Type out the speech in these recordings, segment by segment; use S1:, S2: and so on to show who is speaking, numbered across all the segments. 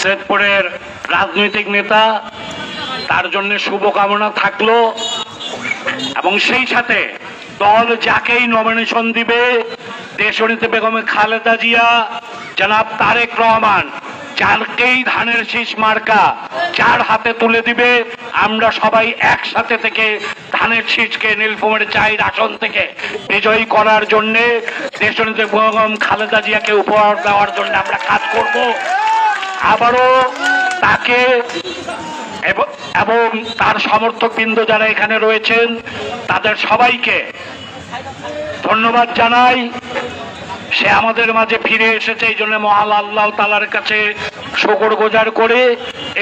S1: সৈয়দপুরের রাজনৈতিক নেতা, তার জন্য শুভকামনা থাকলো। এবং সেই সাথে দল যাকেই নমিনেশন দিবে, দেশনেত্রী বেগম খালেদা জিয়া, জনাব তারেক রহমান, যারকেই ধানের শীষ মার্কা যার হাতে তুলে দিবে, আমরা সবাই একসাথে থেকে ধানের শীষকে নীলফামারী 4 আসন থেকে বিজয়ী করার জন্য, দেশনেত্রী বেগম খালেদা জিয়াকে উপহার দেওয়ার জন্য আমরা কাজ করব। আবারও তাকে এবং তার সমর্থকবৃন্দ যারা এখানে রয়েছেন তাদের সবাইকে ধন্যবাদ জানাই। সে আমাদের মাঝে ফিরে এসেছে, এই জন্য মহান আল্লাহ তাআলার কাছে শুকরগুজার করে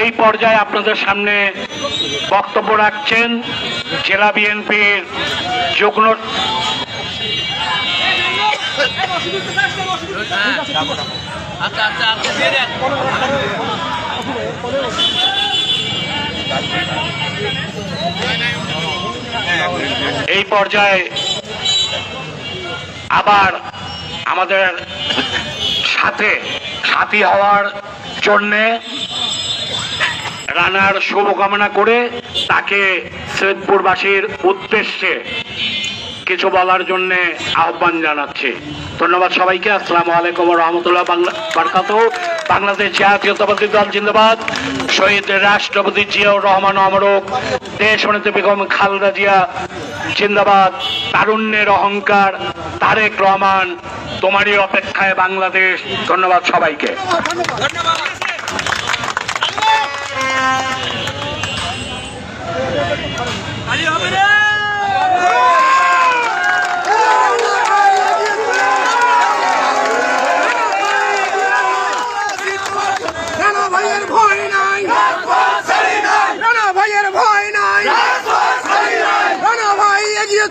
S1: এই পর্যায়ে আপনাদের সামনে বক্তব্য রাখছেন জেলা বিএনপির যুগ্ম এই পর্যায়ে আবার আমাদের সাথী হওয়ার জন্যে রানার শুভকামনা করে তাকে সৈয়দপুরবাসীর উদ্দেশ্যে কিছু বলার জন্য আহ্বান জানাচ্ছি। ধন্যবাদ সবাইকে। আসসালামু আলাইকুম ওয়া রাহমাতুল্লাহি ওয়া বারাকাতুহু। বাংলাদেশ জাতীয়তাবাদী দল জিন্দাবাদ। শহীদ রাষ্ট্রপতি জিয়াউর রহমান অমরক। দেশনেত্রী বেগম খালেদা জিয়া জিন্দাবাদ। তারুণ্যের অহংকার তারেক রহমান, তোমারই অপেক্ষায় বাংলাদেশ। ধন্যবাদ সবাইকে।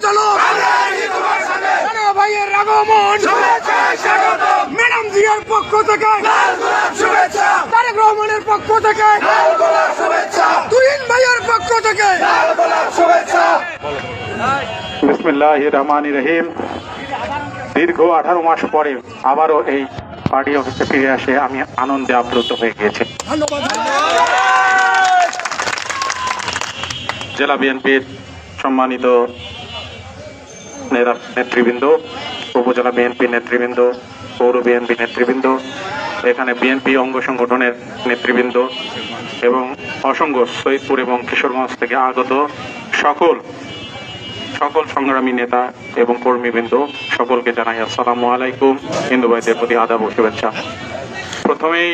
S2: চলো ভাইয়ের আগমন, ম্যাডাম জিয়ার পক্ষ থেকে, তারেক রহমানের পক্ষ থেকে, তুহিন ভাইয়ের পক্ষ থেকে।
S3: বিসমিল্লাহির রহমানির রহিম। দীর্ঘ 18 মাস পরে আবারও এই পার্টি অফিসে ফিরে আসে আমি আনন্দে আপ্লুত হয়ে গিয়েছি। জেলা বিএনপির সম্মানিত নেতৃবৃন্দ, উপজেলা বিএনপি নেতৃবৃন্দ, পৌর বিএনপি নেতৃবৃন্দ, এখানে বিএনপি অঙ্গ সংগঠনের নেতৃবৃন্দ এবং অসংখ্য সৈয়দপুর এবং কিশোরগঞ্জ থেকে আগত সকল সংগ্রামী নেতা এবং কর্মীবৃন্দ, সকলকে জানাই আসসালামু আলাইকুম। হিন্দু ভাইদের প্রতি আদাব ও শুভেচ্ছা। প্রথমেই